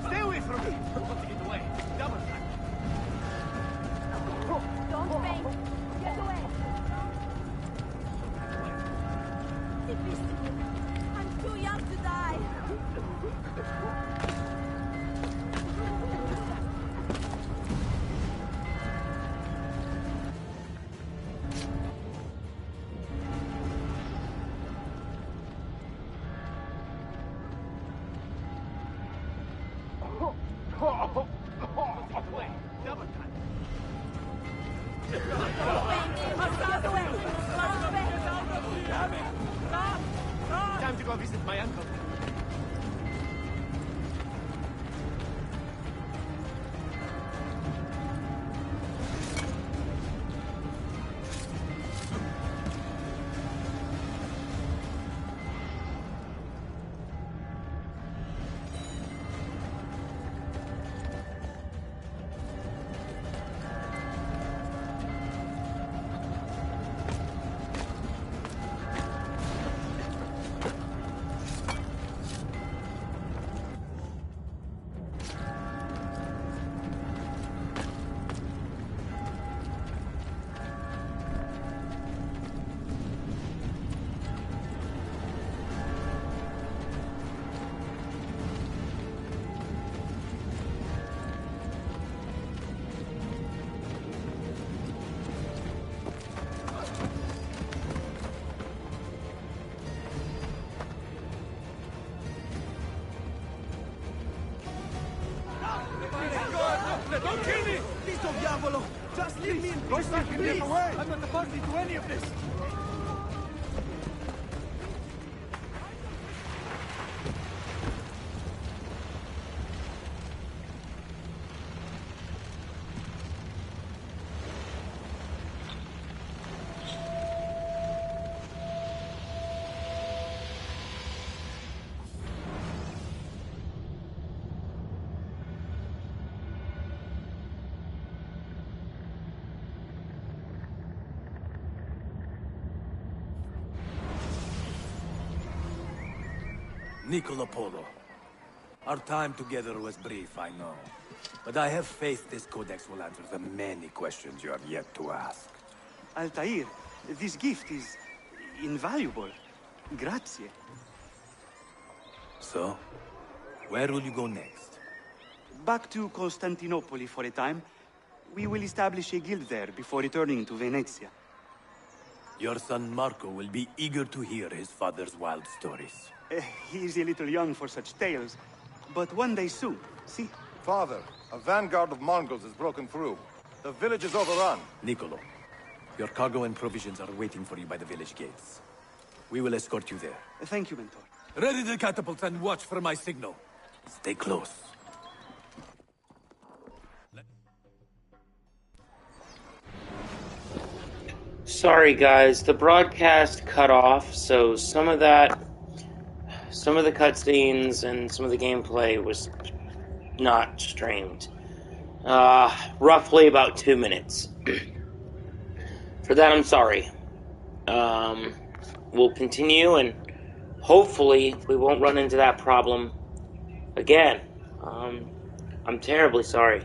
Stay away from me! Want to get away? Double time. Don't faint. Get away. I'm too young to die. Time to go visit my uncle. Don't kill me! Listo, diavolo! Just leave me in peace! Don't start him away! I'm not a party to any of this! Niccolo Polo. Our time together was brief, I know. But I have faith this codex will answer the many questions you have yet to ask. Altair, this gift is invaluable. Grazie. So, where will you go next? Back to Constantinople for a time. We will establish a guild there before returning to Venezia. Your son Marco will be eager to hear his father's wild stories. He is a little young for such tales, but one day soon, see? Father, a vanguard of Mongols has broken through. The village is overrun. Niccolo, your cargo and provisions are waiting for you by the village gates. We will escort you there. Thank you, Mentor. Ready the catapults and watch for my signal. Stay close. Sorry guys, the broadcast cut off, so some of the cutscenes and some of the gameplay was not streamed. Roughly about 2 minutes. For that, I'm sorry. We'll continue, and hopefully we won't run into that problem again. I'm terribly sorry.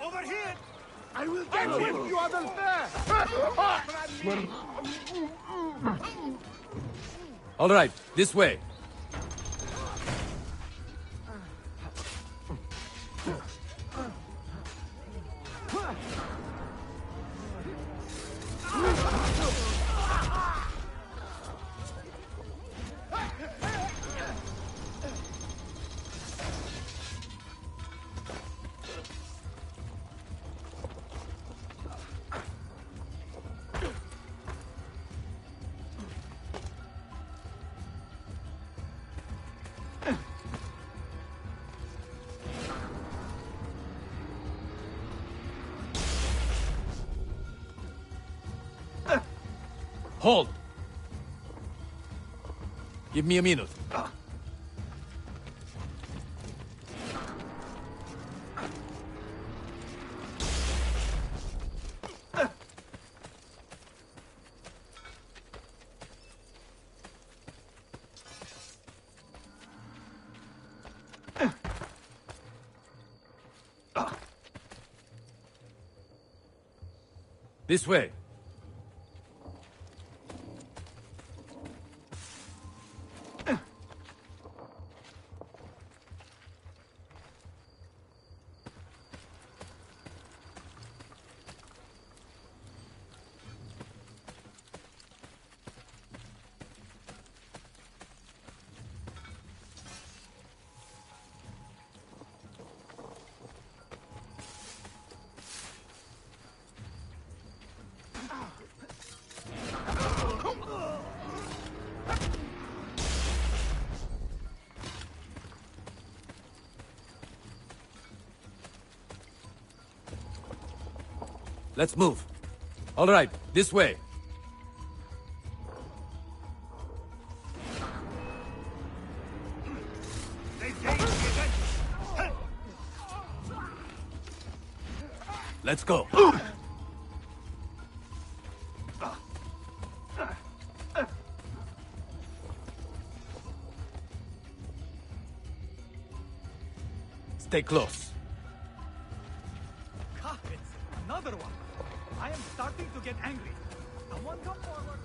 Over here! I will get him! You are unfair! All right, this way. Hold! Give me a minute. This way. Let's move. All right, this way. Let's go. Stay close. God, it's another one. I am starting to get angry. Someone come forward.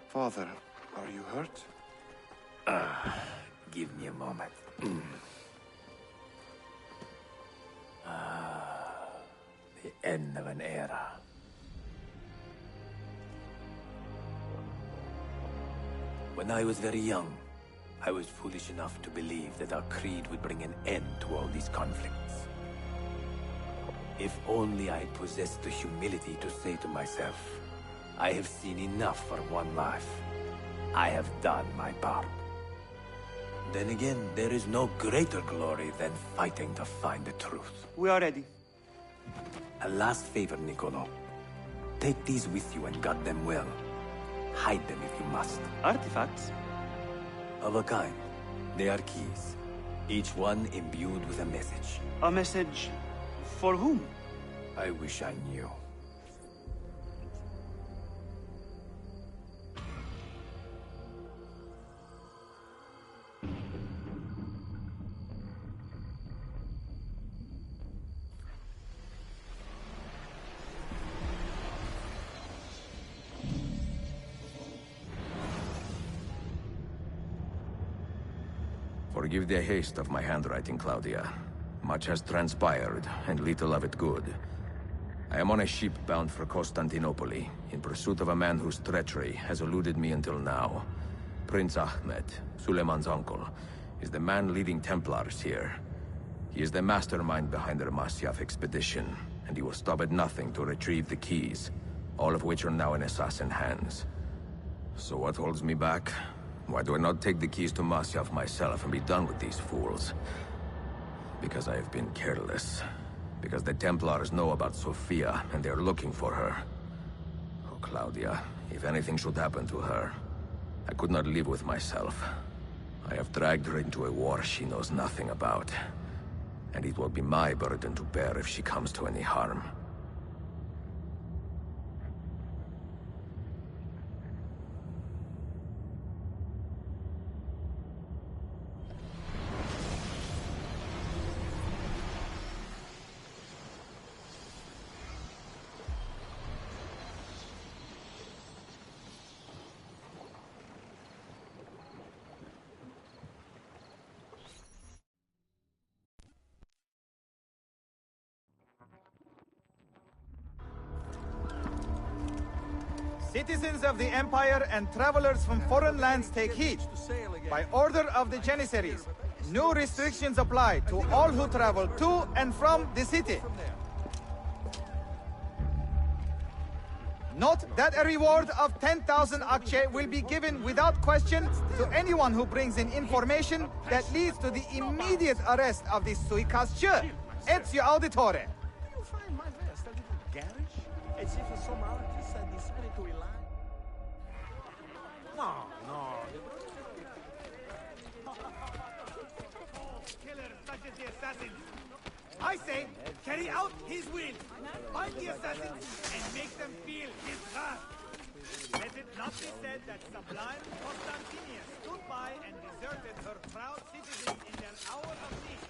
Father, are you hurt? Give me a moment. The end of an era. When I was very young, I was foolish enough to believe that our creed would bring an end to all these conflicts. If only I possessed the humility to say to myself, I have seen enough for one life. I have done my part. Then again, there is no greater glory than fighting to find the truth. We are ready. A last favor, Niccolo. Take these with you and guard them well. Hide them if you must. Artifacts? Of a kind. They are keys. Each one imbued with a message. A message for whom? I wish I knew. Forgive the haste of my handwriting, Claudia. Much has transpired, and little of it good. I am on a ship bound for Constantinople, in pursuit of a man whose treachery has eluded me until now. Prince Ahmed, Suleiman's uncle, is the man leading Templars here. He is the mastermind behind their Masyaf expedition, and he will stop at nothing to retrieve the keys, all of which are now in assassin hands. So what holds me back? Why do I not take the keys to Masyaf myself and be done with these fools? Because I have been careless. Because the Templars know about Sophia, and they are looking for her. Oh, Claudia, if anything should happen to her, I could not live with myself. I have dragged her into a war she knows nothing about. And it will be my burden to bear if she comes to any harm. Citizens of the Empire and travelers from foreign lands take heed. By order of the Janissaries, new restrictions apply to all who travel to and from the city. Note that a reward of 10,000 akçe will be given without question to anyone who brings in information that leads to the immediate arrest of the suikastçı. Ezio Auditore. You find my vest a little garish? As if some artist had decided to rely. No. Killer such as the assassin. I say, carry out his will. Find the assassins and make them feel his wrath. Let it not be said that sublime Constantinia stood by and deserted her proud citizens in their hour of need.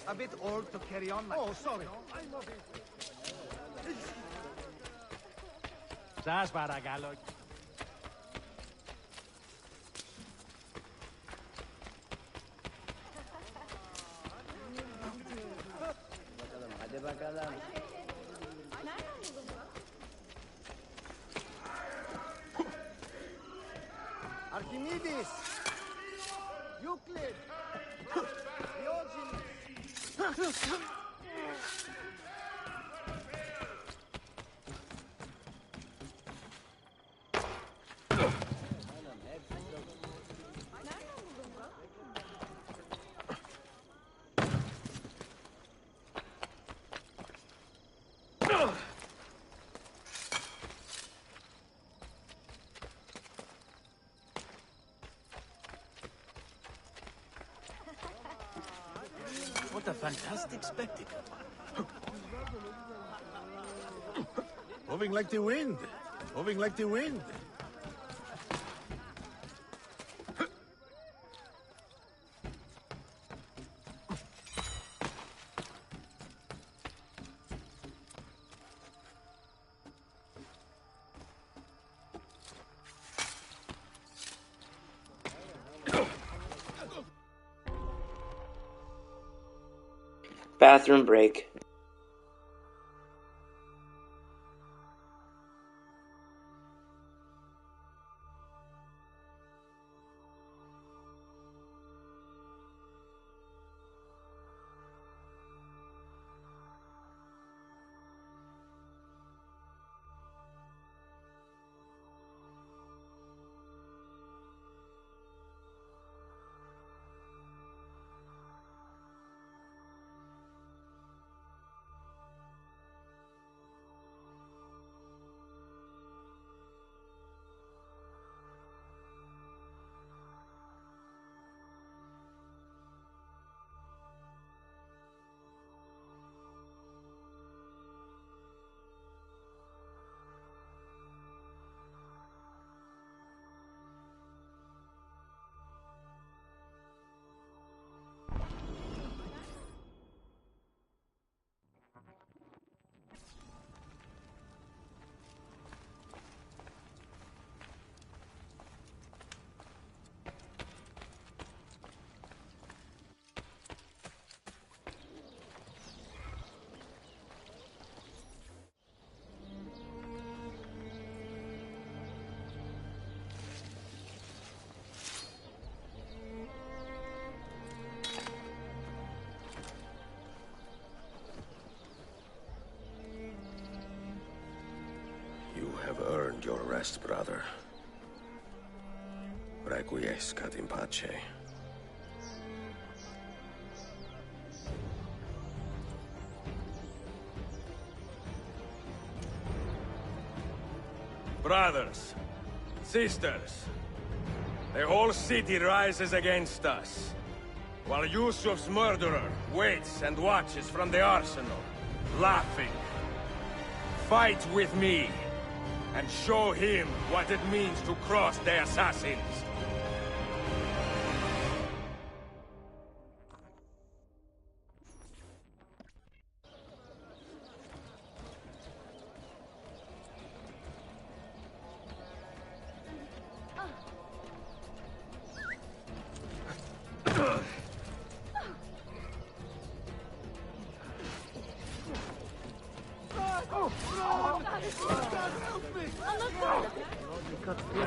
A bit old to carry on like. Oh, sorry. I'm not... Σας παρακαλώ. Archimedes! Euclid! Diogenes! What a fantastic spectacle. Moving like the wind. Moving like the wind. Bathroom break. brother. Requiescat in pace. Brothers, sisters, the whole city rises against us, while Yusuf's murderer waits and watches from the arsenal, laughing. Fight with me, and show him what it means to cross the assassins.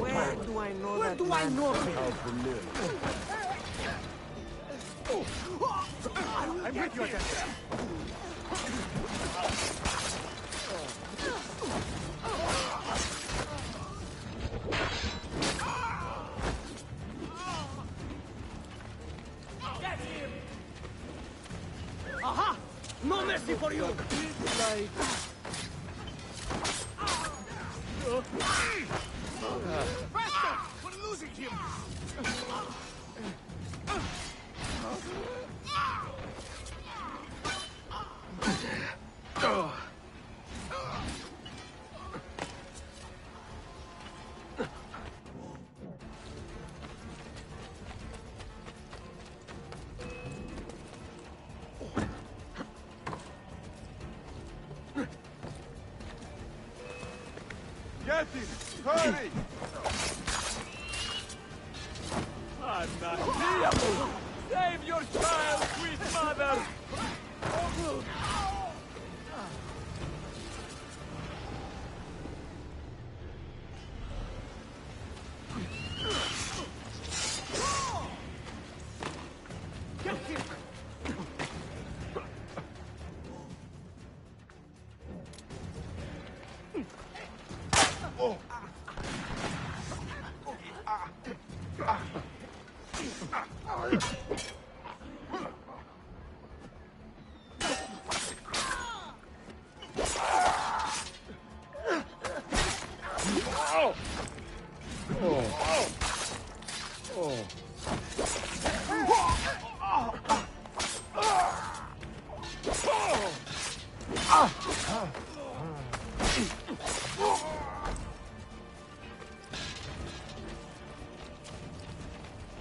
Where do I know him? I'm with you, Attention. Aha! No mercy for you! Faster! We're losing him! Get him! Hurry! Anna, save your child, sweet mother! Get him!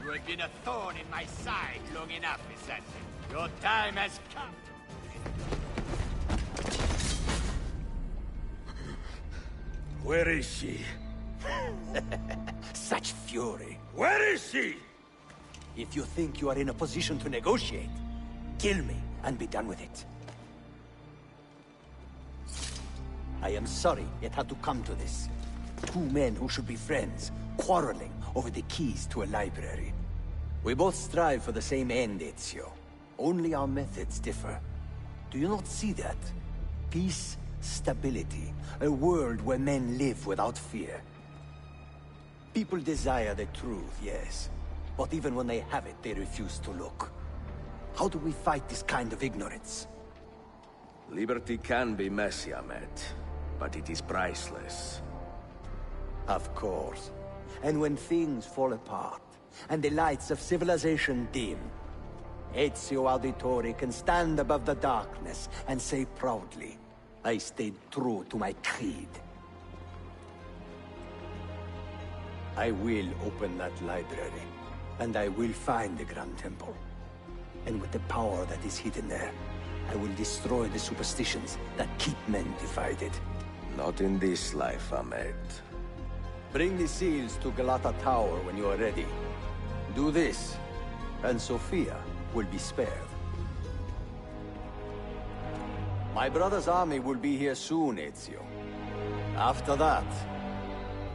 You have been a thorn in my side long enough, assassin. Your time has come. Where is she? Such fury. Where is she? If you think you are in a position to negotiate, kill me and be done with it. I am sorry it had to come to this. Two men who should be friends, quarreling over the keys to a library. We both strive for the same end, Ezio. Only our methods differ. Do you not see that? Peace, stability, a world where men live without fear. People desire the truth, yes. But even when they have it, they refuse to look. How do we fight this kind of ignorance? Liberty can be messy, Ahmed, but it is priceless. Of course. And when things fall apart, and the lights of civilization dim, Ezio Auditore can stand above the darkness and say proudly, I stayed true to my creed. I will open that library, and I will find the Grand Temple. And with the power that is hidden there, I will destroy the superstitions that keep men divided. Not in this life, Ahmed. Bring the seals to Galata Tower when you are ready. Do this, and Sophia will be spared. My brother's army will be here soon, Ezio. After that,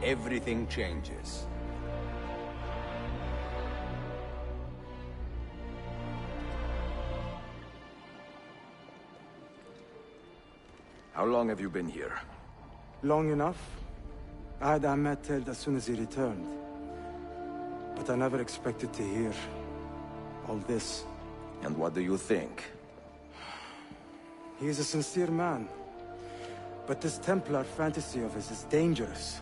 everything changes. How long have you been here? Long enough. I had Ahmed killed as soon as he returned. But I never expected to hear all this. And what do you think? He is a sincere man. But this Templar fantasy of his is dangerous.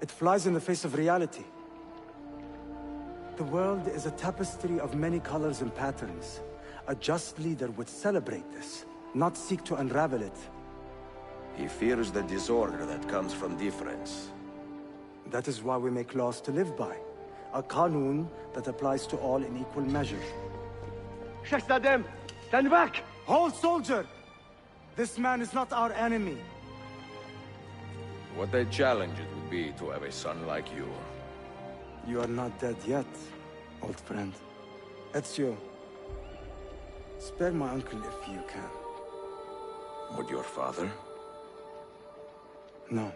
It flies in the face of reality. The world is a tapestry of many colors and patterns. A just leader would celebrate this, not seek to unravel it. He fears the disorder that comes from difference. That is why we make laws to live by. A qanun that applies to all in equal measure. Shahzadem, stand back! Hold, soldier! This man is not our enemy. What a challenge it would be to have a son like you. You are not dead yet, old friend. Ezio, spare my uncle if you can. Would your father? No.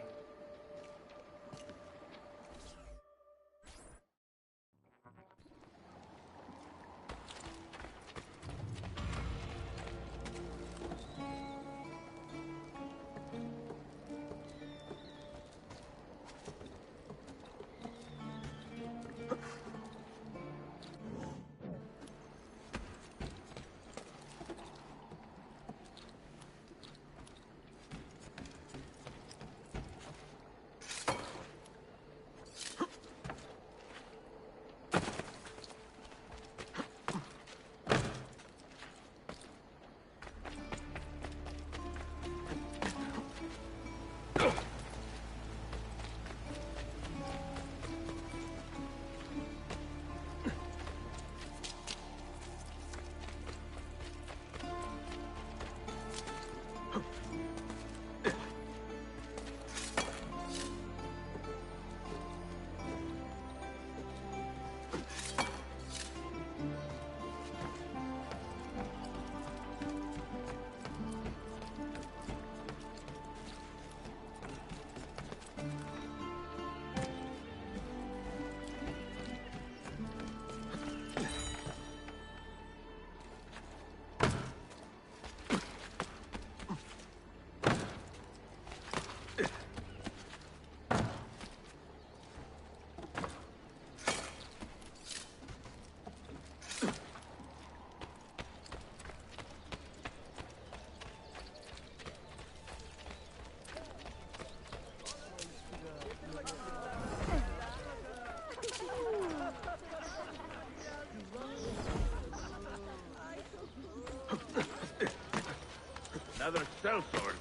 Another sellsword.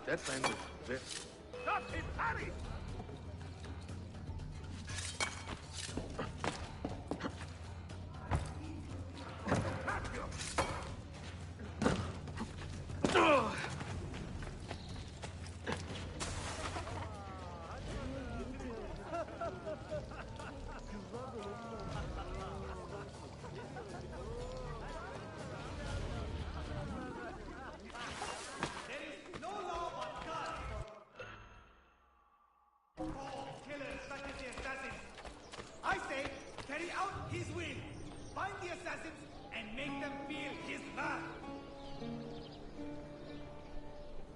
That man was there. Stop him, hurry! I say, carry out his will. Find the assassins and make them feel his wrath.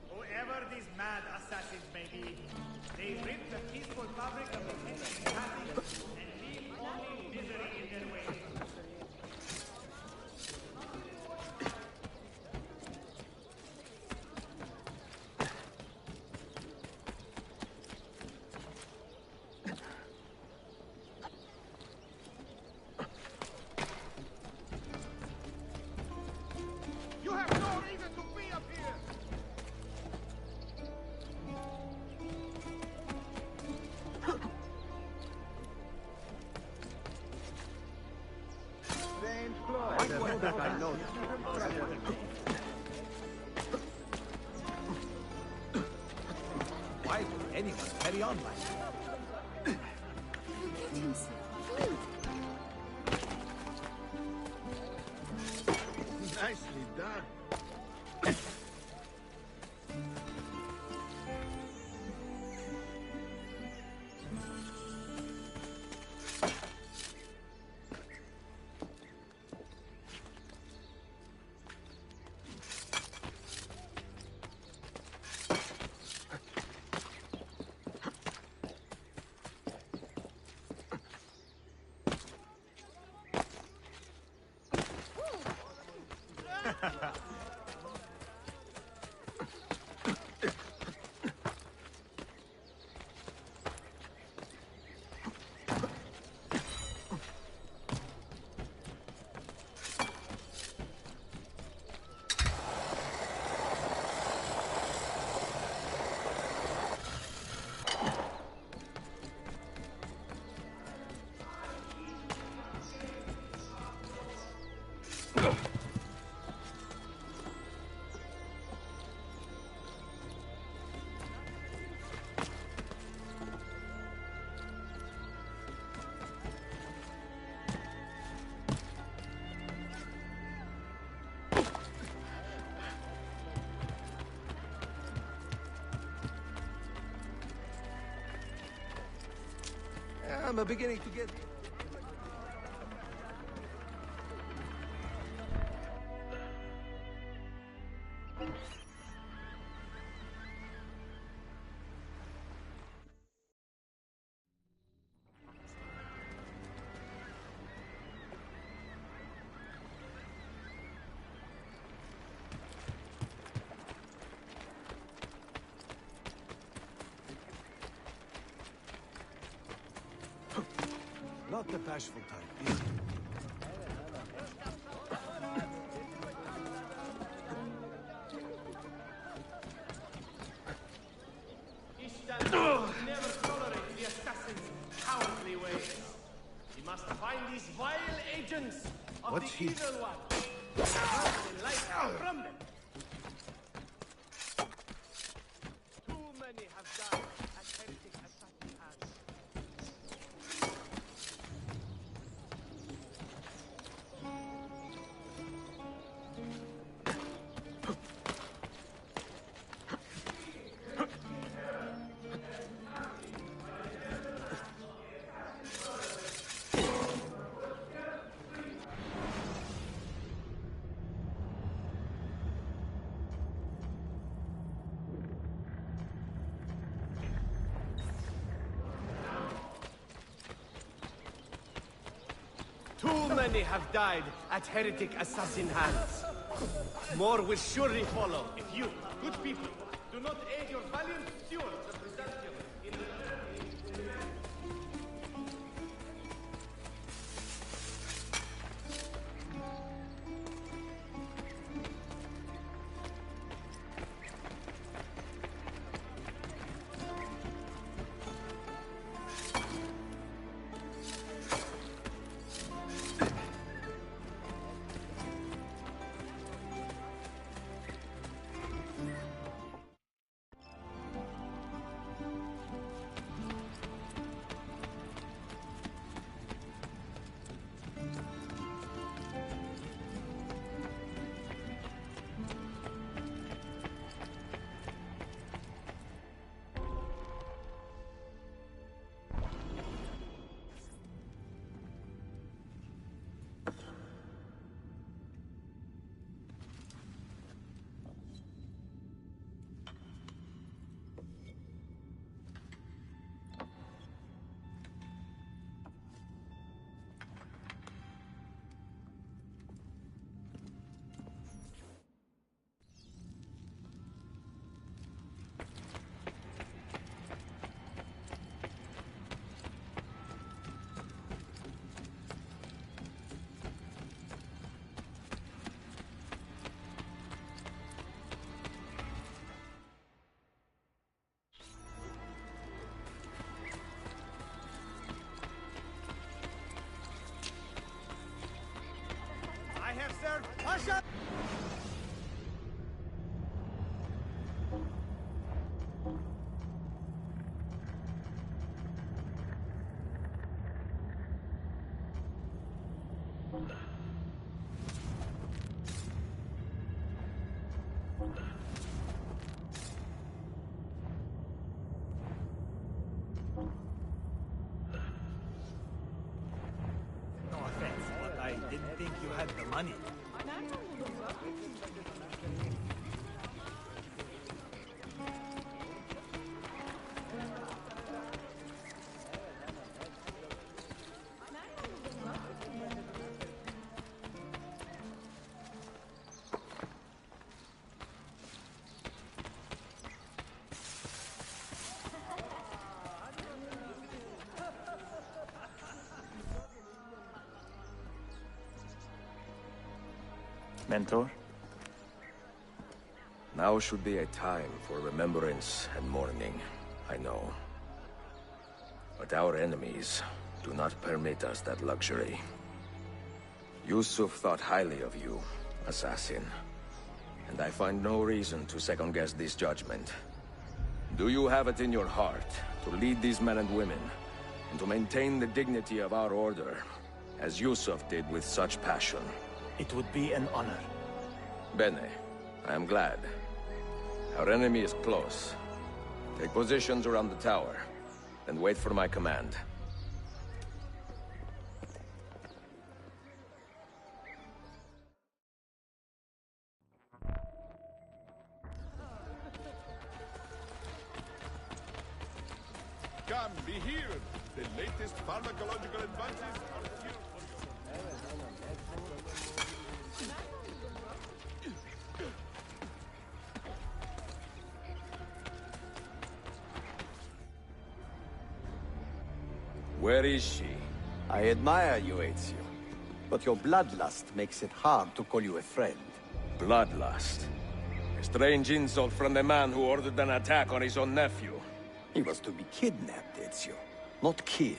Whoever these mad assassins may be, they rip the peaceful fabric of the King's happiness and leave only misery in their way. You have no reason to be up here! Strange floor. I know Why would anyone carry on like that? nicely done. I'm beginning to get... Not the bashful type, is he? Never tolerate the assassin's cowardly ways. We must find these vile agents of What's the he? evil one. Burn light from them. Too many have died at heretic assassin's hands. Too many have died at heretic assassin hands. More will surely follow if you, good people, do not aid your valiant stewards of Byzantium in the... I have served Pasha! No offense, but I didn't think you had the money. Mentor? Now should be a time for remembrance and mourning, I know. But our enemies do not permit us that luxury. Yusuf thought highly of you, assassin. And I find no reason to second-guess this judgment. Do you have it in your heart to lead these men and women, and to maintain the dignity of our order, as Yusuf did with such passion? It would be an honor. Bene, I am glad. Our enemy is close. Take positions around the tower, and wait for my command. Come, be healed. The latest pharmacological advances are here for you. Where is she? I admire you, Ezio. But your bloodlust makes it hard to call you a friend. Bloodlust? A strange insult from the man who ordered an attack on his own nephew. He was to be kidnapped, Ezio, not killed.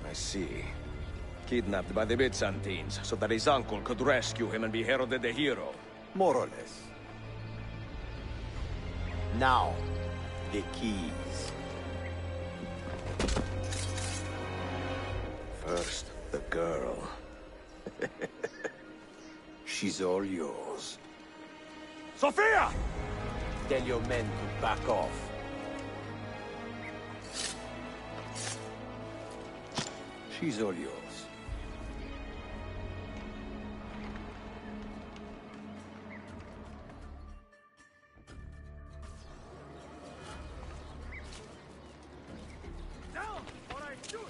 I see. Kidnapped by the Byzantines, so that his uncle could rescue him and be heralded a hero. More or less. Now, the keys. First, the girl. She's all yours. Sophia! Tell your men to back off. She's all yours. Down, or I shoot!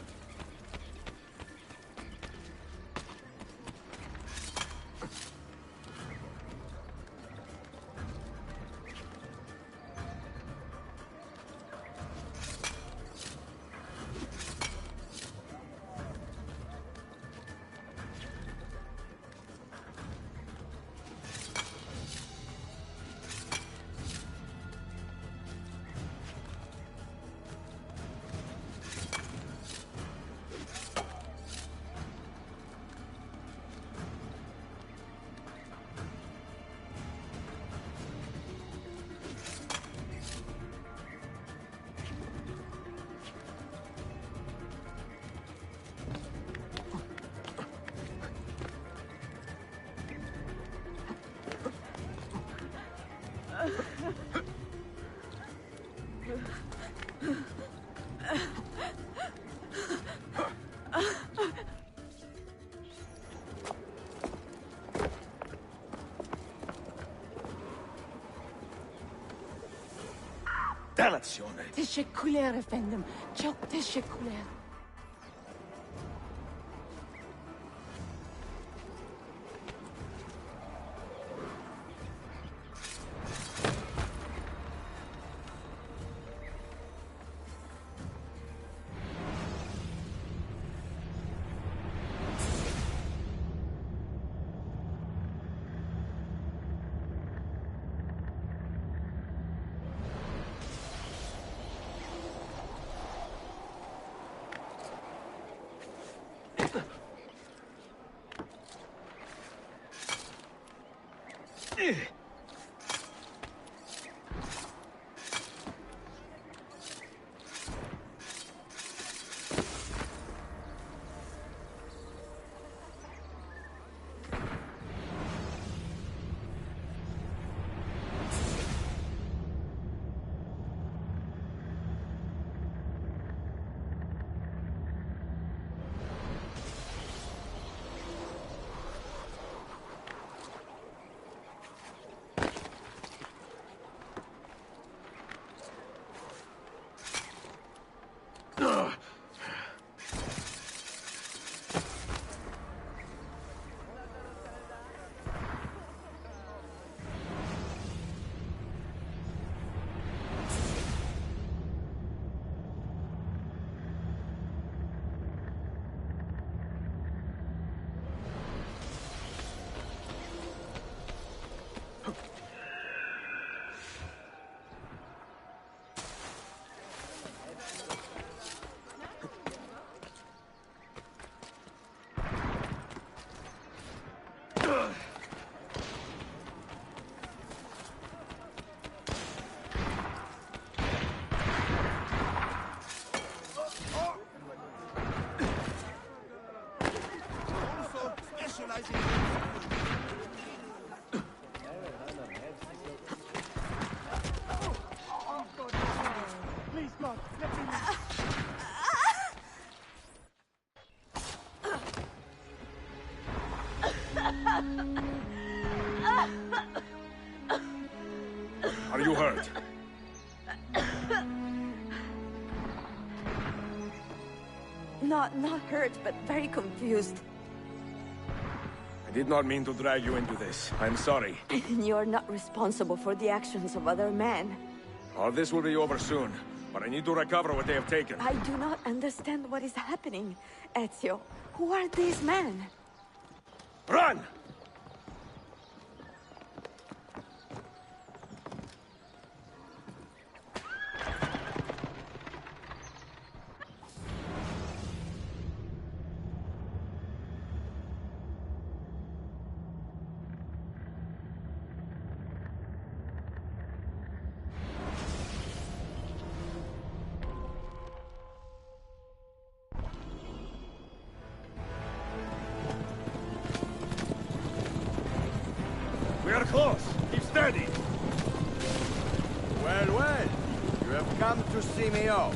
Danazione! Teşekkürler efendim. Çok teşekkürler. Are you hurt? Not hurt, but very confused. I did not mean to drag you into this. I'm sorry. You're not responsible for the actions of other men. All this will be over soon, but I need to recover what they have taken. I do not understand what is happening, Ezio. Who are these men? Run! We are close. Keep steady. Well, well. You have come to see me off.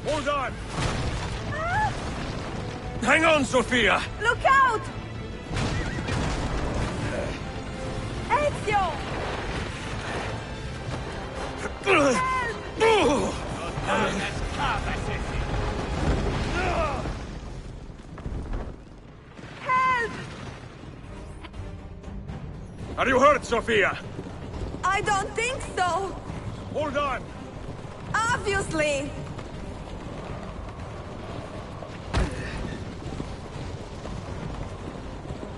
Hold on! Hang on, Sophia! Look out! Ezio! Help! Are you hurt, Sophia? I don't think so! Hold on! Obviously!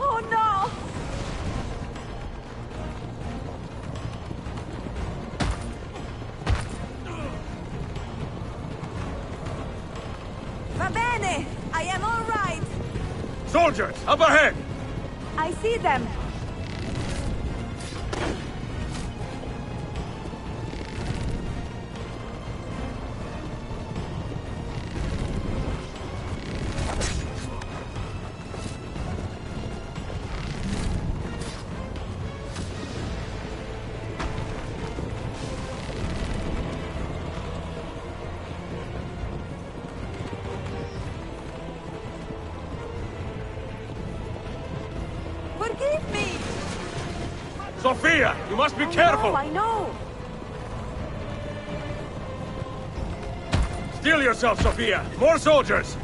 Oh no! Va bene! I am all right! Soldiers, up ahead! I see them! Forgive me! Sophia, you must be careful! I know! Steel yourself, Sophia! More soldiers!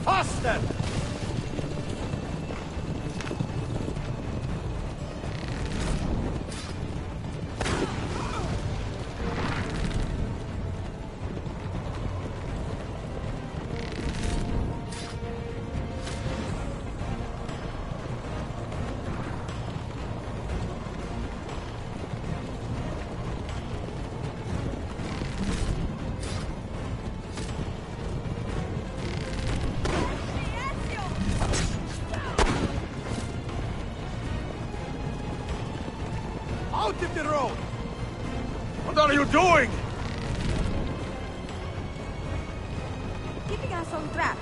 Faster! Out of the road! What are you doing? Keeping us on track.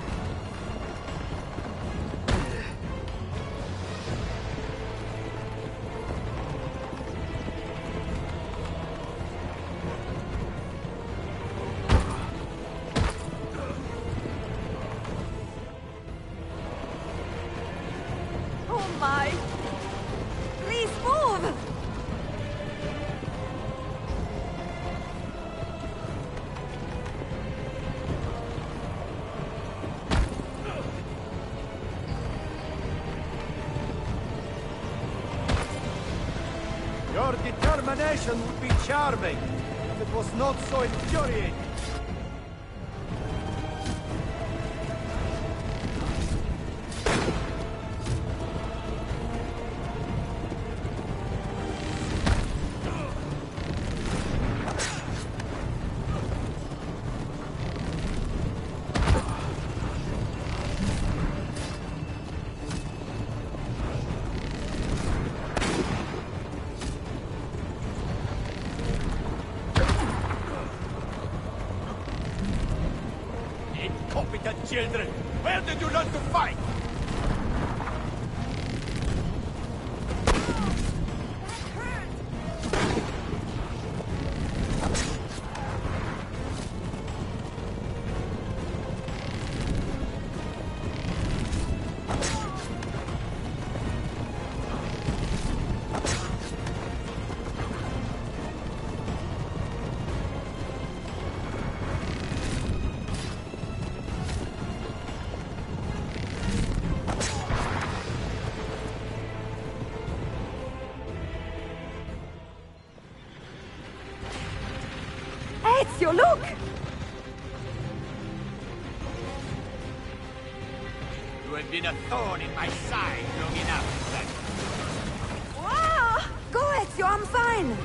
my... Please move! Your determination would be charming if it was not so infuriating. Incompetent children! Where did you learn to fight? Ezio, look! You have been a thorn in my side long enough, then. Wow! Go, Ezio, I'm fine!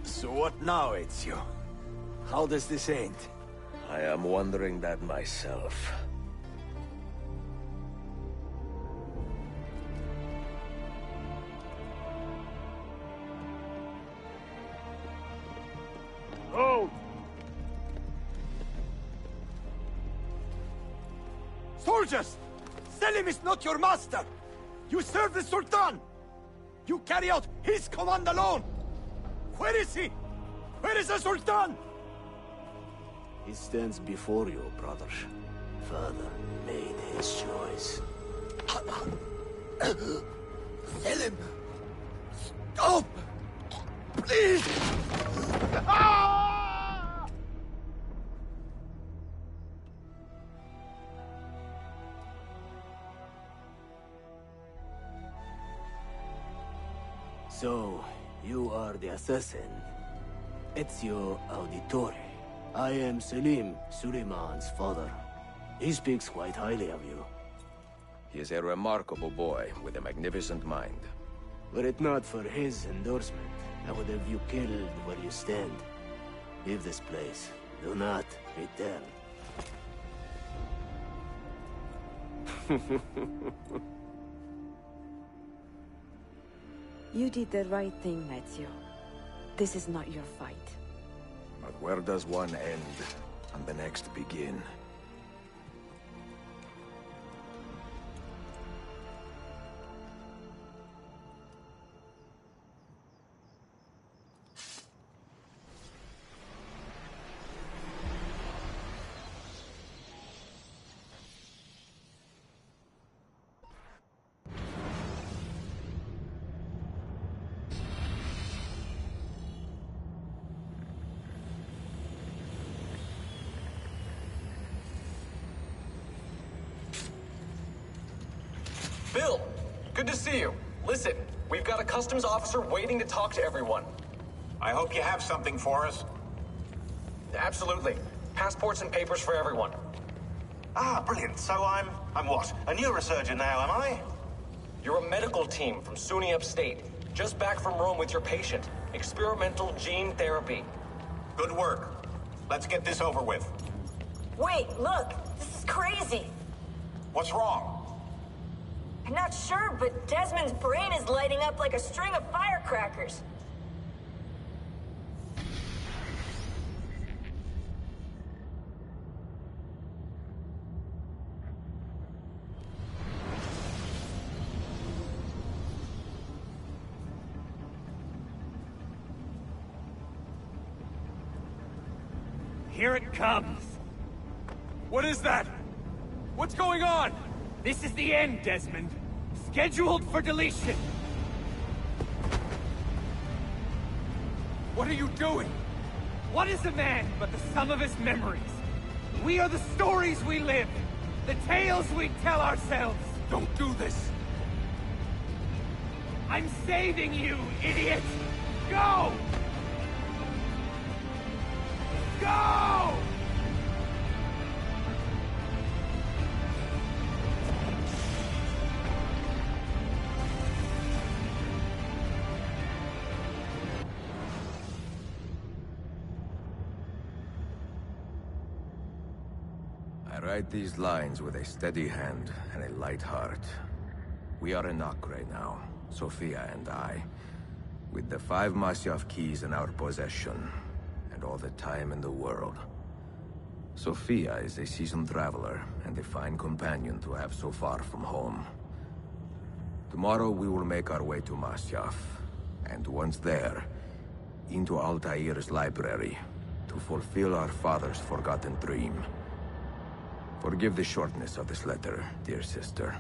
So what now, Ezio? How does this end? I am wondering that myself. Oh! Soldiers! Selim is not your master! You serve the Sultan! You carry out his command alone! Where is he? Where is the Sultan? He stands before you, brother. Father made his choice. Selim! Stop! Please! So, you are the assassin. Ezio Auditore. I am Selim, Suleiman's father. He speaks quite highly of you. He is a remarkable boy with a magnificent mind. Were it not for his endorsement, I would have you killed where you stand. Leave this place. Do not return. You did the right thing, Ezio. This is not your fight. But where does one end and the next begin? Bill, good to see you. Listen, we've got a customs officer waiting to talk to everyone. I hope you have something for us. Absolutely. Passports and papers for everyone. Ah, brilliant. So I'm what? A neurosurgeon now, am I? You're a medical team from SUNY Upstate. Just back from Rome with your patient. Experimental gene therapy. Good work. Let's get this over with. Wait, look! This is crazy! What's wrong? I'm not sure, but Desmond's brain is lighting up like a string of firecrackers. Here it comes! What is that? What's going on? This is the end, Desmond. Scheduled for deletion. What are you doing? What is a man but the sum of his memories? We are the stories we live, the tales we tell ourselves. Don't do this. I'm saving you, idiot! Go! Go! I write these lines with a steady hand and a light heart. We are in Acre now, Sofia and I, with the 5 Masyaf keys in our possession, and all the time in the world. Sofia is a seasoned traveler, and a fine companion to have so far from home. Tomorrow we will make our way to Masyaf, and once there, into Altair's library, to fulfill our father's forgotten dream. Forgive the shortness of this letter, dear sister,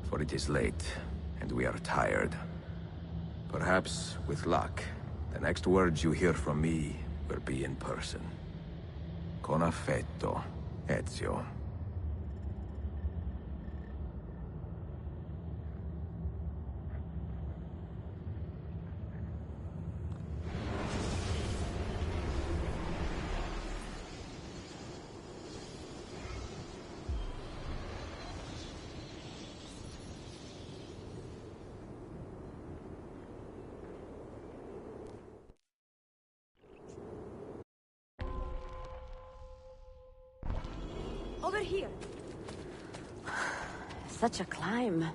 for it is late, and we are tired. Perhaps, with luck, the next words you hear from me will be in person. Con affetto, Ezio. here. Such a climb.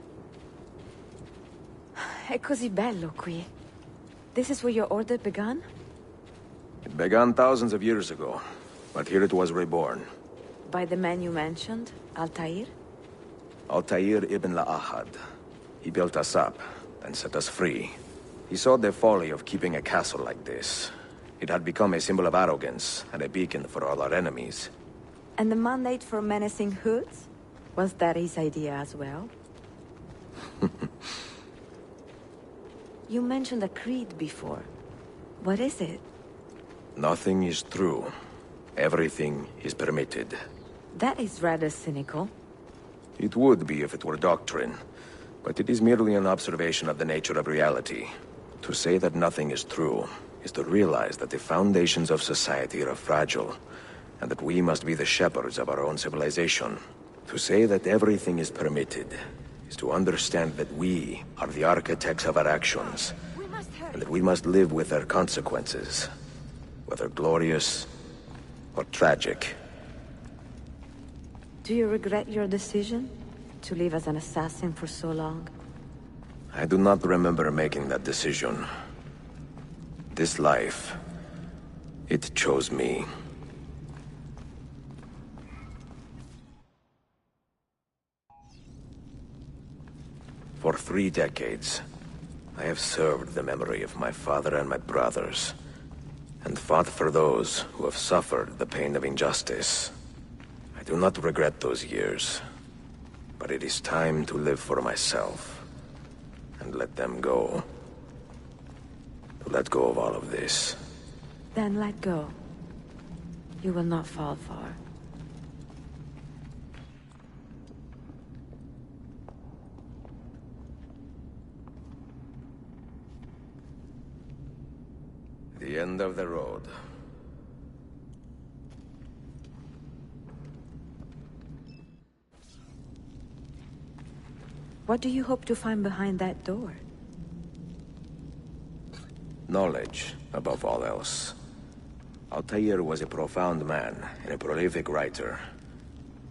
È così bello qui. This is where your order began? It began thousands of years ago, but here it was reborn. By the man you mentioned, Altair? Altair ibn La'ahad. He built us up, then set us free. He saw the folly of keeping a castle like this. It had become a symbol of arrogance, and a beacon for all our enemies. And the mandate for menacing hoods? Was that his idea as well? You mentioned a creed before. What is it? Nothing is true. Everything is permitted. That is rather cynical. It would be if it were doctrine, but it is merely an observation of the nature of reality. To say that nothing is true is to realize that the foundations of society are fragile, and that we must be the shepherds of our own civilization. To say that everything is permitted is to understand that we are the architects of our actions, and that we must live with their consequences, whether glorious or tragic. Do you regret your decision to live as an assassin for so long? I do not remember making that decision. This life, it chose me. For 3 decades, I have served the memory of my father and my brothers, and fought for those who have suffered the pain of injustice. I do not regret those years, but it is time to live for myself, and let them go. To let go of all of this. Then let go. You will not fall far. The end of the road. What do you hope to find behind that door? Knowledge, above all else. Altair was a profound man and a prolific writer.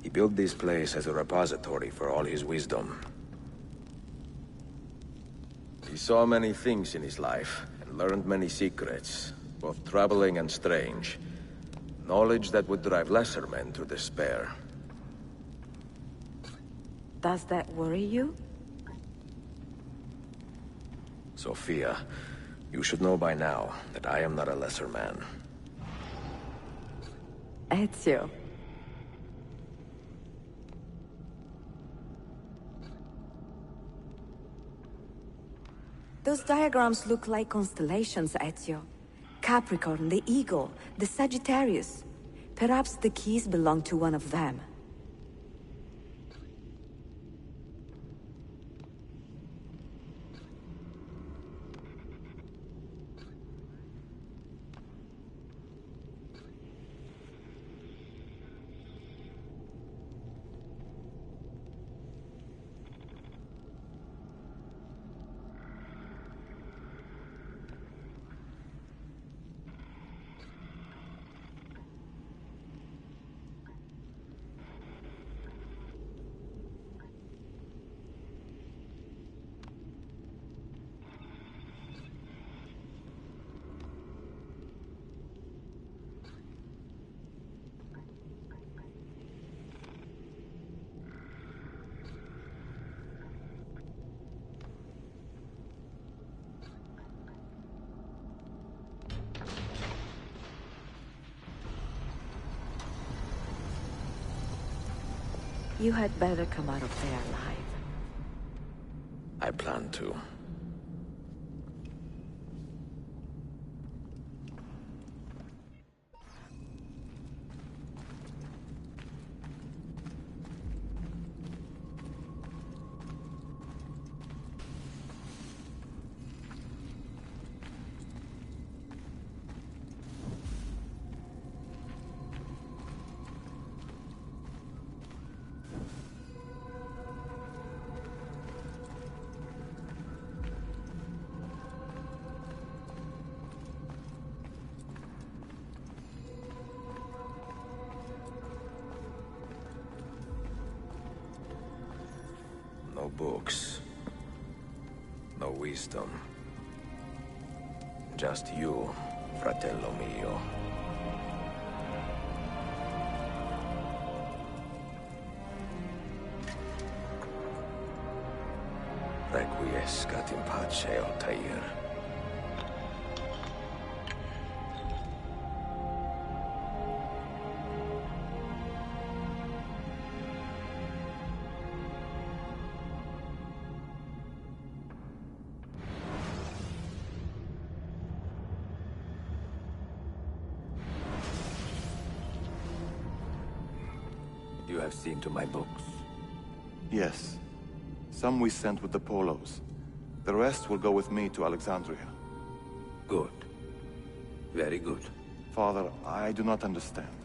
He built this place as a repository for all his wisdom. He saw many things in his life, and learned many secrets, both troubling and strange. Knowledge that would drive lesser men to despair. Does that worry you? Sophia, you should know by now that I am not a lesser man. Ezio. Those diagrams look like constellations, Ezio. Capricorn, the Eagle, the Sagittarius. Perhaps the keys belong to one of them. You had better come out of there alive. I plan to. books. No wisdom. Just you, fratello mio. Requiescat in pace, Altair. You have seen to my books. Yes. Some we sent with the Polos. The rest will go with me to Alexandria. Good. Very good. Father, I do not understand.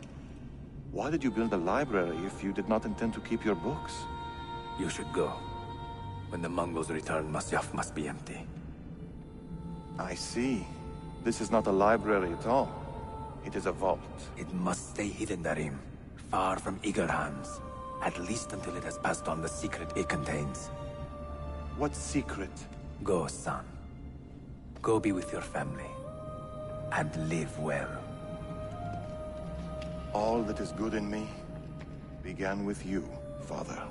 Why did you build a library if you did not intend to keep your books? You should go. When the Mongols return, Masyaf must be empty. I see. This is not a library at all. It is a vault. It must stay hidden, Darim. Far from eager hands. At least until it has passed on the secret it contains. What secret? Go, son. Go be with your family. And live well. All that is good in me began with you, Father.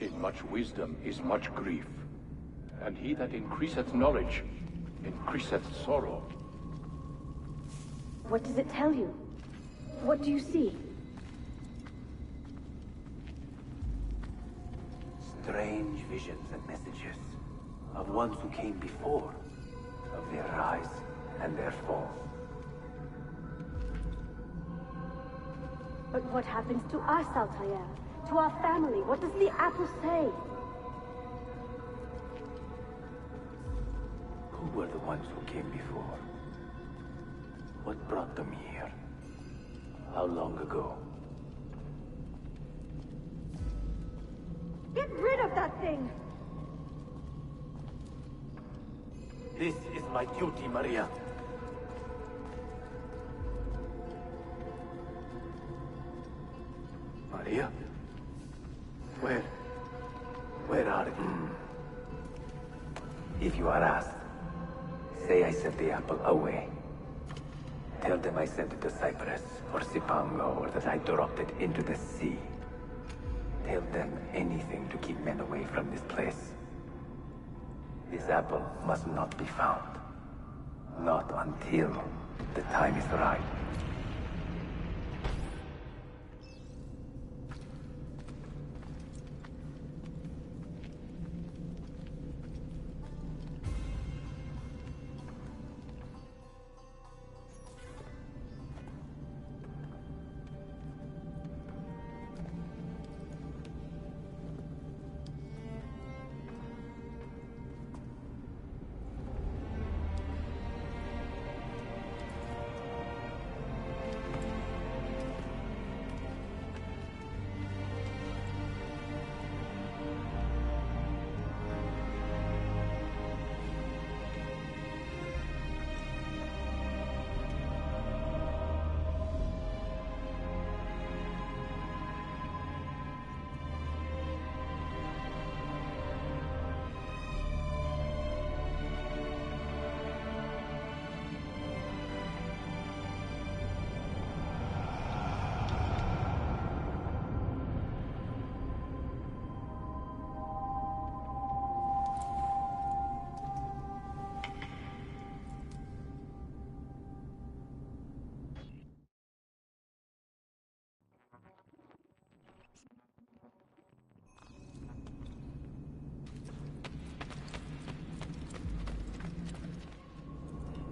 In much wisdom is much grief, and he that increaseth knowledge increaseth sorrow. What does it tell you? What do you see? Strange visions and messages of ones who came before, of their rise and their fall. But what happens to us, Altair? To our family? What does the apple say? Who were the ones who came before? What brought them here? How long ago? Get rid of that thing! This is my duty, Maria. Maria? Where are you? If you are asked, say I sent the apple away. Tell them I sent it to Cyprus, or Cipango, or that I dropped it into the sea. Tell them anything to keep men away from this place. This apple must not be found. Not until the time is right.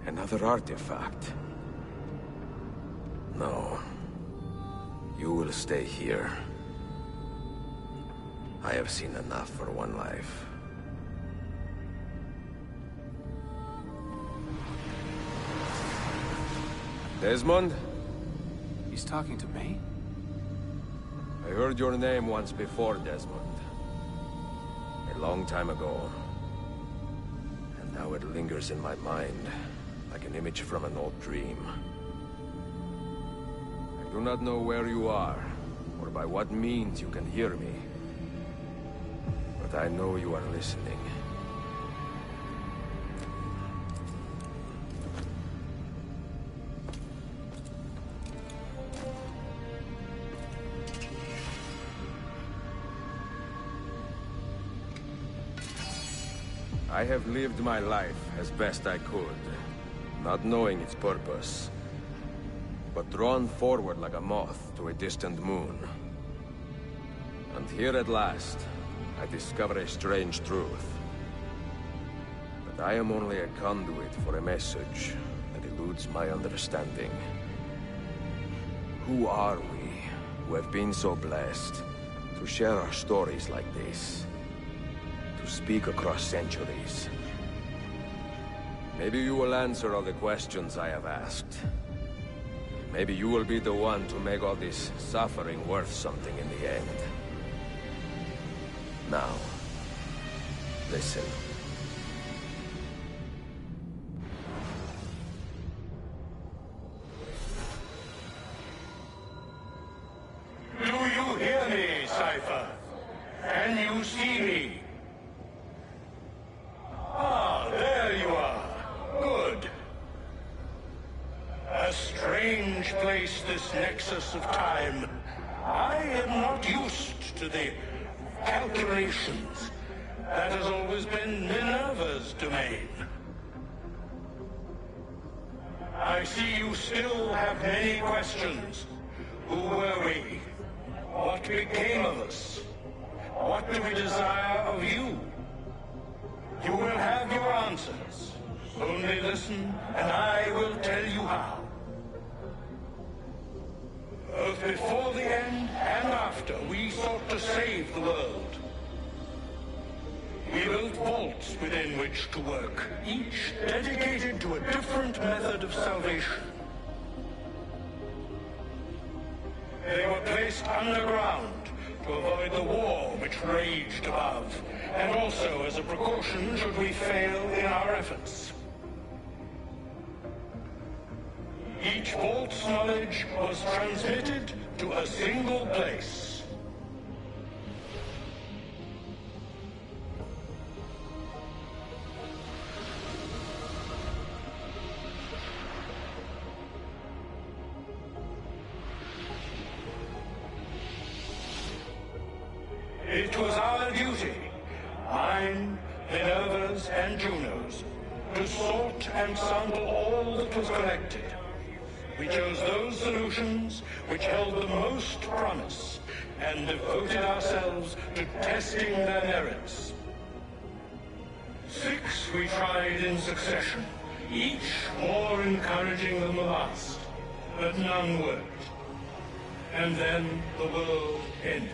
Another artifact. No. You will stay here. I have seen enough for one life. Desmond? He's talking to me? I heard your name once before, Desmond. A long time ago. And now it lingers in my mind, like an image from an old dream. I do not know where you are, or by what means you can hear me. But I know you are listening. I have lived my life as best I could, not knowing its purpose, but drawn forward like a moth to a distant moon. And here at last, I discover a strange truth. That I am only a conduit for a message that eludes my understanding. Who are we, who have been so blessed, to share our stories like this? To speak across centuries. Maybe you will answer all the questions I have asked. Maybe you will be the one to make all this suffering worth something in the end. Now, listen. Do you hear me, Cypher? Can you see me? Ah, there you are. Good. A strange place, this nexus of time. I am not used to the calculations. That has always been Minerva's domain. I see you still have many questions. Who were we? What became of us? What do we desire of you? You will have your answers. Only listen, and I will tell you how. Both before the end and after, we sought to save the world. We built vaults within which to work, each dedicated to a different method of salvation. They were placed underground to avoid the war which raged above, and also as a precaution should we fail in our efforts. Each vault's knowledge was transmitted to a single place. It was our duty, mine, Minerva's, and Juno's, to sort and sample all that was collected. We chose those solutions which held the most promise, and devoted ourselves to testing their merits. 6 we tried in succession, each more encouraging than the last, but none worked. And then the world ended.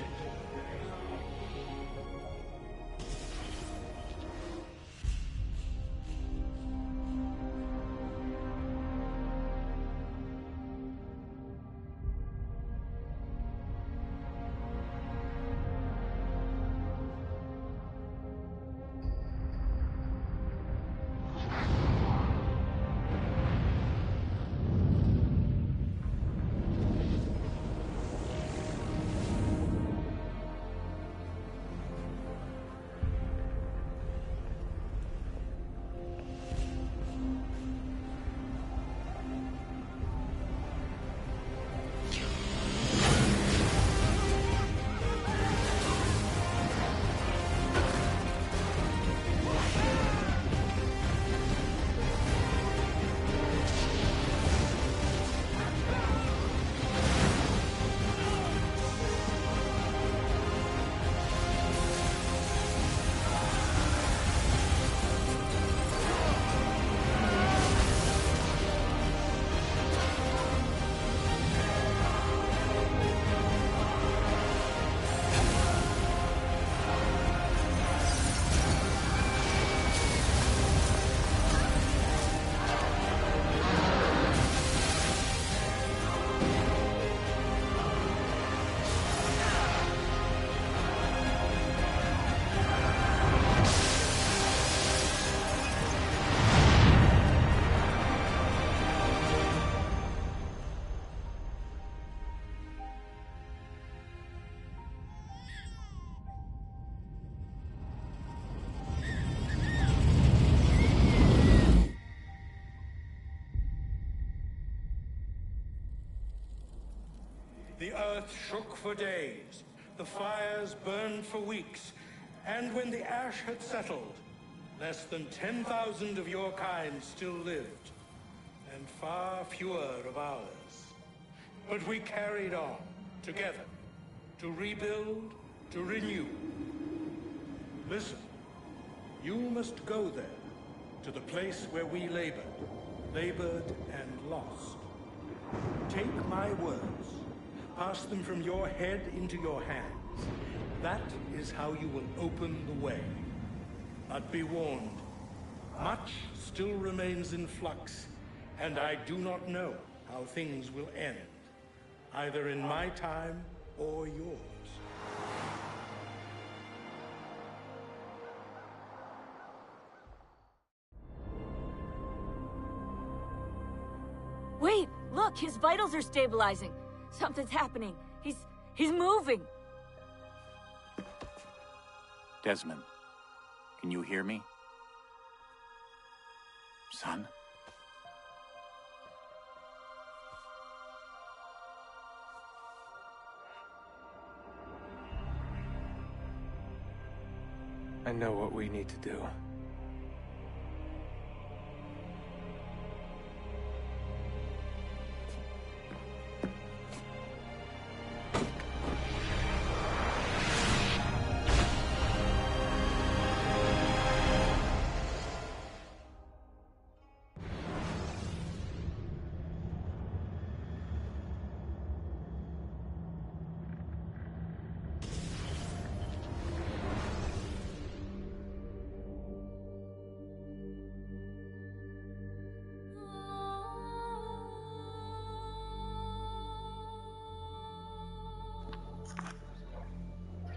the earth shook for days, the fires burned for weeks, and when the ash had settled, less than 10,000 of your kind still lived, and far fewer of ours. But we carried on, together, to rebuild, to renew. Listen, you must go there, to the place where we labored and lost. Take my words, pass them from your head into your hands. That is how you will open the way. But be warned, much still remains in flux, and I do not know how things will end, either in my time or yours. Wait, look, his vitals are stabilizing. Something's happening. He's moving. Desmond, can you hear me? Son? I know what we need to do.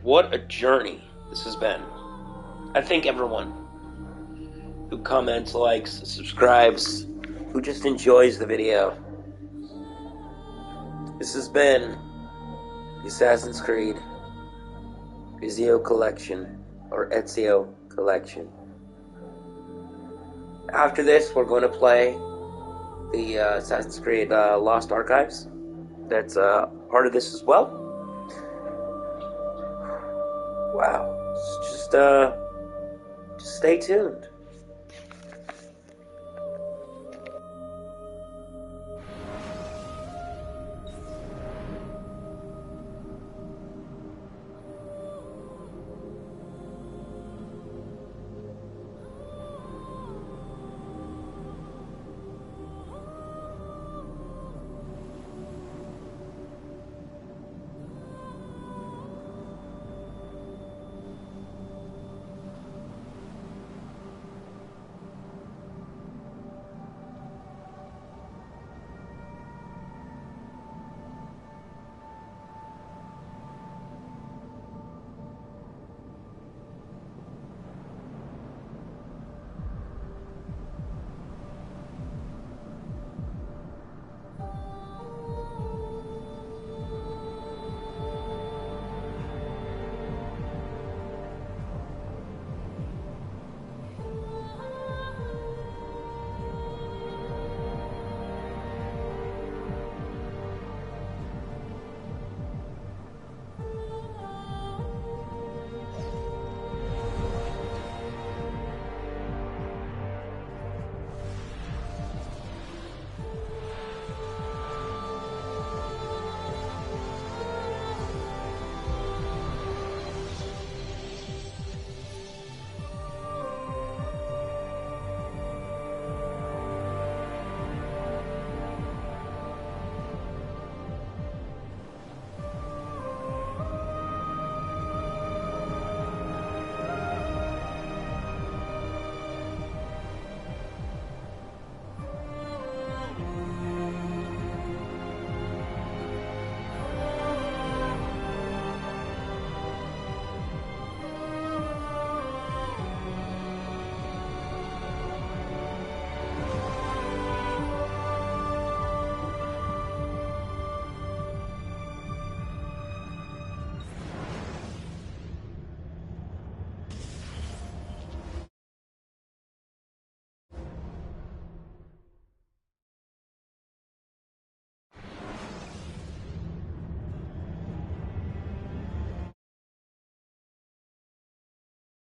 What a journey this has been. I thank everyone who comments, likes, subscribes, who just enjoys the video. This has been the Assassin's Creed Ezio Collection, or Ezio Collection. After this, we're going to play the Assassin's Creed Lost Archives. That's part of this as well. Wow. Just stay tuned.